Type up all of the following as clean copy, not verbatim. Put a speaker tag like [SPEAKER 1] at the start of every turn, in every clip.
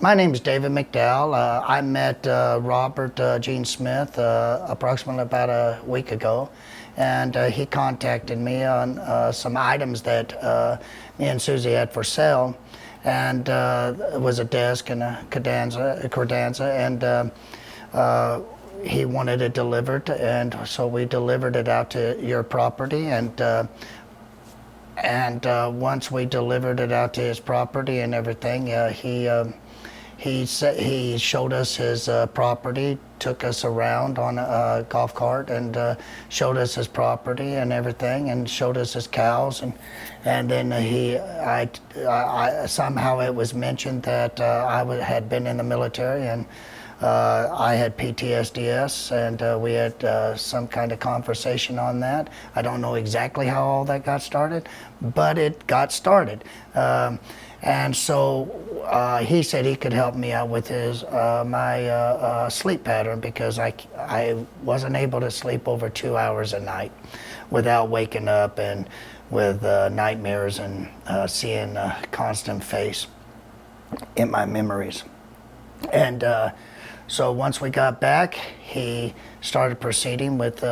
[SPEAKER 1] My name is David McDowell. I met Robert Gene Smith approximately about a week ago, and he contacted me on some items that me and Susie had for sale, and it was a desk and a credenza, and he wanted it delivered, and so we delivered it out to your property, and once we delivered it out to his property and everything, he showed us his property, took us around on a golf cart, and showed us his property and everything, and showed us his cows, and then somehow it was mentioned that I had been in the military, and I had PTSD, and we had some kind of conversation on that. I don't know exactly how all that got started, but it got started. And so he said he could help me out with my sleep pattern, because I wasn't able to sleep over 2 hours a night without waking up and with nightmares and seeing a constant face in my memories. And so once we got back, he started proceeding with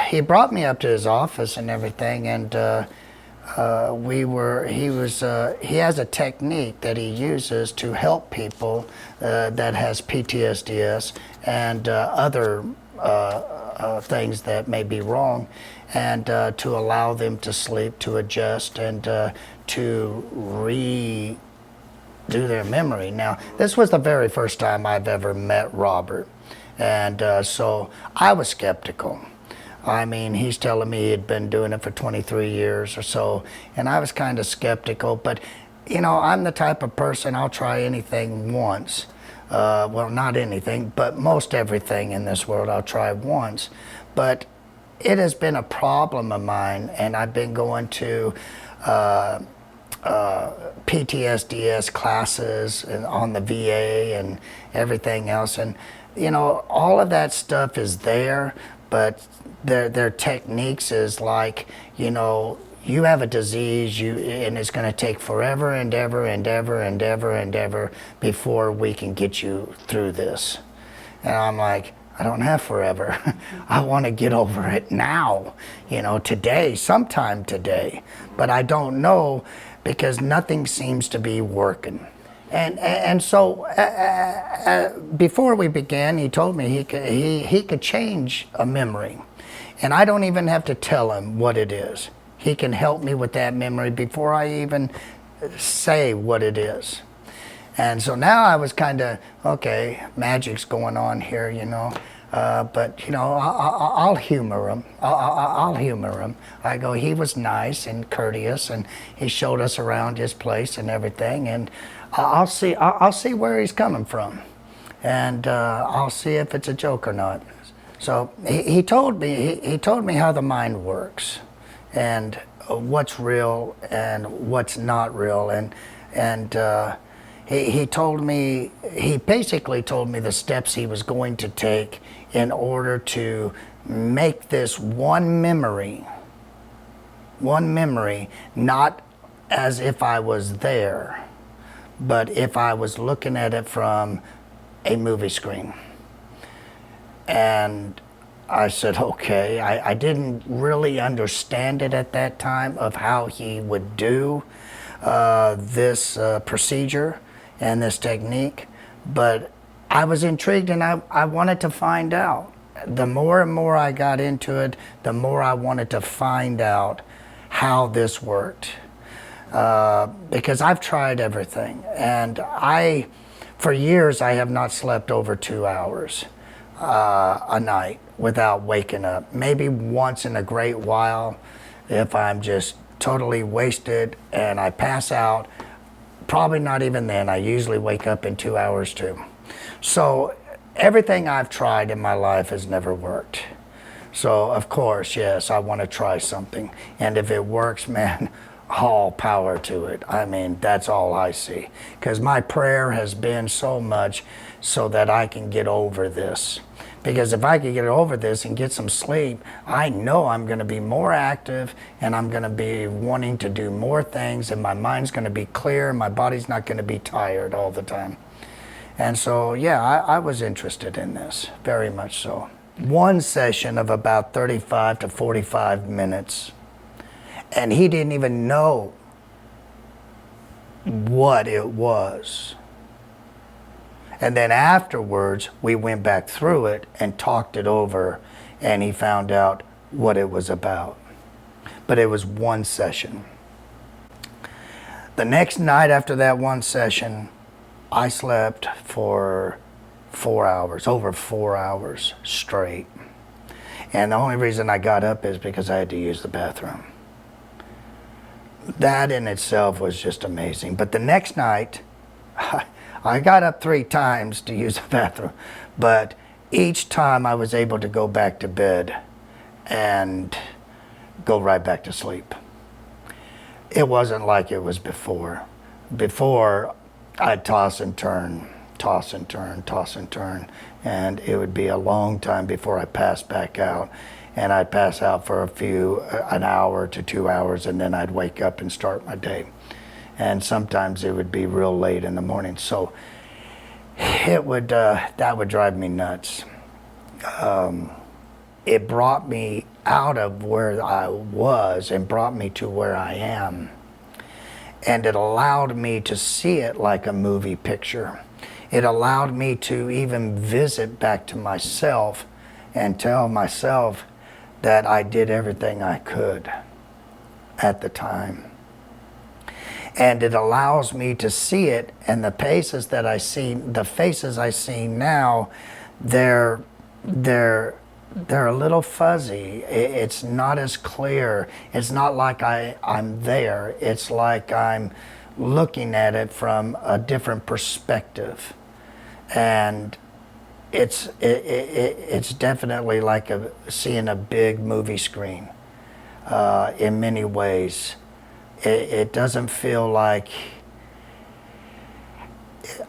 [SPEAKER 1] he brought me up to his office and everything, and he has a technique that he uses to help people that has PTSD and other things that may be wrong, and to allow them to sleep, to adjust, and to redo their memory. Now, this was the very first time I've ever met Robert, and so I was skeptical. I mean, he's telling me he'd been doing it for 23 years or so, and I was kind of skeptical, but you know, I'm the type of person, I'll try anything once. Well, not anything, but most everything in this world I'll try once. But it has been a problem of mine, and I've been going to PTSD classes and on the VA and everything else, and you know, all of that stuff is there, but their techniques is like, you know, you have a disease, and it's going to take forever and ever and ever and ever and ever before we can get you through this. And I'm like, I don't have forever. I want to get over it now, you know, today, sometime today. But I don't know, because nothing seems to be working. And so before we began, he told me he could change a memory, and I don't even have to tell him what it is. He can help me with that memory before I even say what it is. And so now I was kind of, okay, magic's going on here, you know. But you know, I'll humor him. I'll humor him. I go, he was nice and courteous, and he showed us around his place and everything, and I'll see where he's coming from, and I'll see if it's a joke or not. So he told me how the mind works, and what's real and what's not real, and he basically told me the steps he was going to take in order to make this one memory not as if I was there, but if I was looking at it from a movie screen. And I said, okay. I didn't really understand it at that time of how he would do this procedure and this technique, but I was intrigued, and I wanted to find out. The more and more I got into it, the more I wanted to find out how this worked. Because I've tried everything, and for years I have not slept over 2 hours a night without waking up. Maybe once in a great while, if I'm just totally wasted and I pass out. Probably not even then. I usually wake up in 2 hours too. So everything I've tried in my life has never worked. So of course, yes, I want to try something, and if it works, man, all power to it. I mean, that's all I see, because my prayer has been so much so that I can get over this, Because if I could get over this and get some sleep, I know I'm going to be more active and I'm going to be wanting to do more things, and my mind's going to be clear and my body's not going to be tired all the time. And so, yeah, I was interested in this, very much so. One session of about 35 to 45 minutes, and he didn't even know what it was. And then afterwards, we went back through it and talked it over, and he found out what it was about. But it was one session. The next night after that one session, I slept for 4 hours, over 4 hours straight. And the only reason I got up is because I had to use the bathroom. That in itself was just amazing. But the next night, I got up 3 times to use the bathroom, but each time I was able to go back to bed and go right back to sleep. It wasn't like it was before. Before, I'd toss and turn, toss and turn, toss and turn, and it would be a long time before I passed back out. And I'd pass out for an hour to 2 hours, and then I'd wake up and start my day. And sometimes it would be real late in the morning. So it would that would drive me nuts. It brought me out of where I was and brought me to where I am. And it allowed me to see it like a movie picture. It allowed me to even visit back to myself and tell myself that I did everything I could at the time. And it allows me to see it, and the faces that I see, the faces I see now, they're a little fuzzy. It's not as clear. It's not like I'm there. It's like I'm looking at it from a different perspective. And it's definitely like seeing a big movie screen in many ways. It doesn't feel like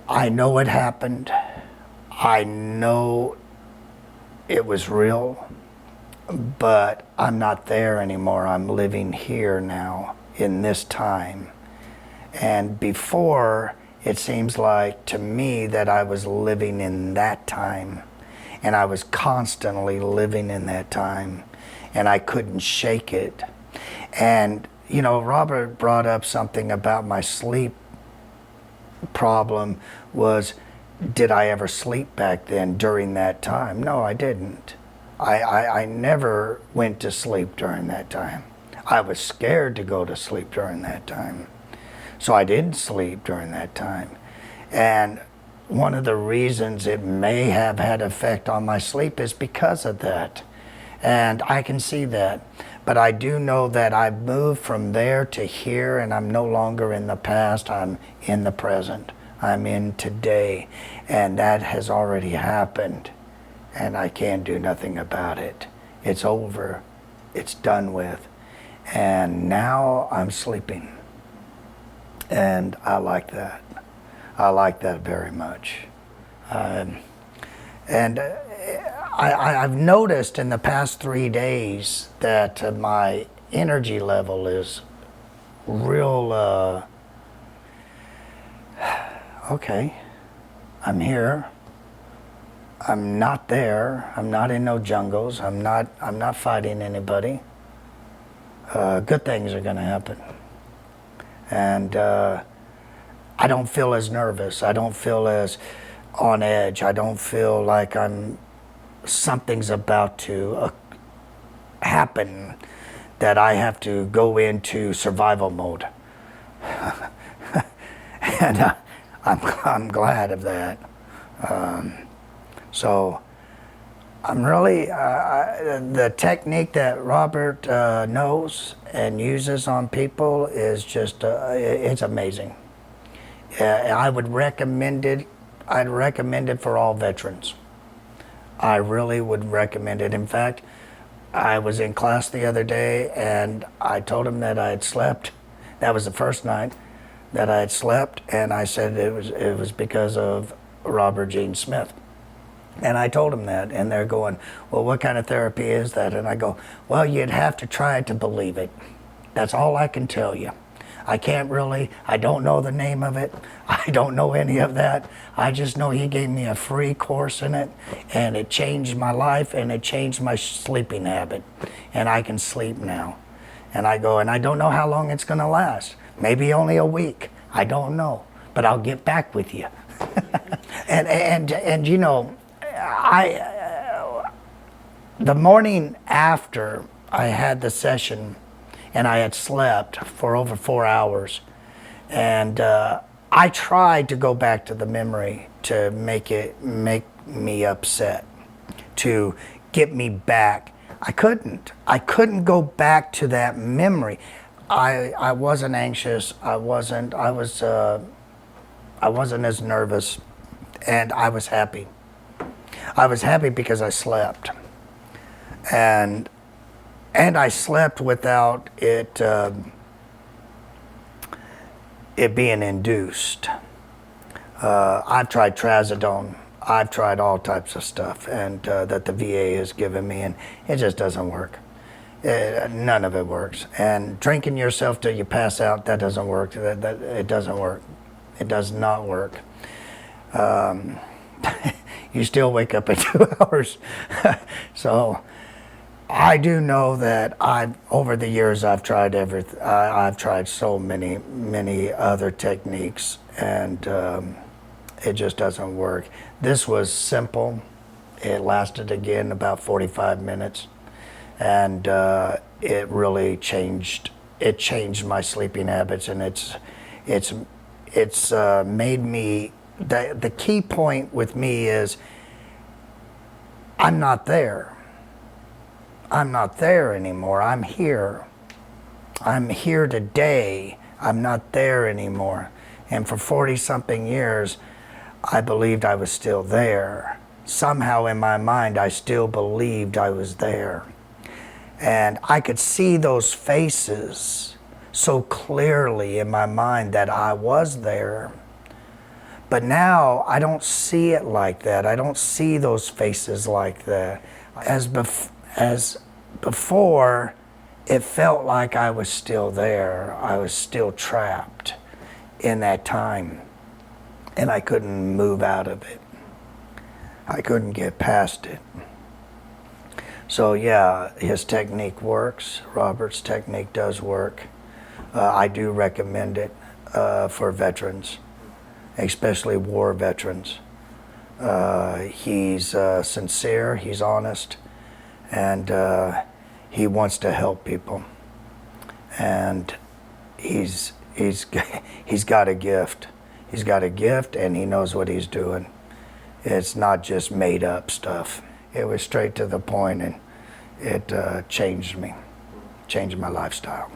[SPEAKER 1] I know it happened. I know it was real, but I'm not there anymore. I'm living here now in this time. And before, it seems like to me that I was living in that time, and I was constantly living in that time, and I couldn't shake it. And you know, Robert brought up something about my sleep problem was, did I ever sleep back then during that time? No, I didn't. I never went to sleep during that time. I was scared to go to sleep during that time. So I didn't sleep during that time. And one of the reasons it may have had effect on my sleep is because of that. And I can see that. But I do know that I've moved from there to here, and I'm no longer in the past. I'm in the present. I'm in today. And that has already happened. And I can't do nothing about it. It's over. It's done with. And now I'm sleeping. And I like that. I like that very much. I've noticed in the past 3 days that my energy level is real, okay, I'm here. I'm not there. I'm not in no jungles. I'm not fighting anybody. Good things are gonna happen. And I don't feel as nervous. I don't feel as on edge. I don't feel like something's about to happen that I have to go into survival mode. And I'm glad of that. So I'm really, the technique that Robert knows and uses on people is just, it's amazing. I would recommend it. I'd recommend it for all veterans. I really would recommend it. In fact, I was in class the other day and I told him that I had slept. That was the first night that I had slept, and I said it was because of Robert Gene Smith. And I told them that, and they're going, well, what kind of therapy is that? And I go, well, you'd have to try to believe it. That's all I can tell you. I don't know the name of it. I don't know any of that. I just know he gave me a free course in it, and it changed my life, and it changed my sleeping habit, and I can sleep now. And I go, and I don't know how long it's going to last. Maybe only a week. I don't know, but I'll get back with you. and you know, the morning after I had the session, and I had slept for over 4 hours, and I tried to go back to the memory to make me upset, to get me back. I couldn't go back to that memory. I wasn't anxious. I wasn't as nervous, and I was happy. I was happy because I slept, and I slept without it being induced. I've tried trazodone. I've tried all types of stuff, and that the VA has given me, and it just doesn't work. None of it works. And drinking yourself till you pass out, that doesn't work. It doesn't work. It does not work. You still wake up in 2 hours. So I do know that over the years I've tried everything. I've tried so many other techniques, and it just doesn't work. This was simple. It lasted again about 45 minutes, and it really changed. It changed my sleeping habits, and it's made me. The key point with me is I'm not there. I'm not there anymore. I'm here. I'm here today. I'm not there anymore. And for 40-something years, I believed I was still there. Somehow in my mind, I still believed I was there. And I could see those faces so clearly in my mind that I was there. But now I don't see it like that. I don't see those faces like that. As before, it felt like I was still there. I was still trapped in that time, and I couldn't move out of it. I couldn't get past it. So yeah, his technique works. Robert's technique does work. I do recommend it for veterans, especially war veterans. He's sincere, he's honest, and he wants to help people. And he's got a gift. He's got a gift, and he knows what he's doing. It's not just made up stuff. It was straight to the point, and it changed me, changed my lifestyle.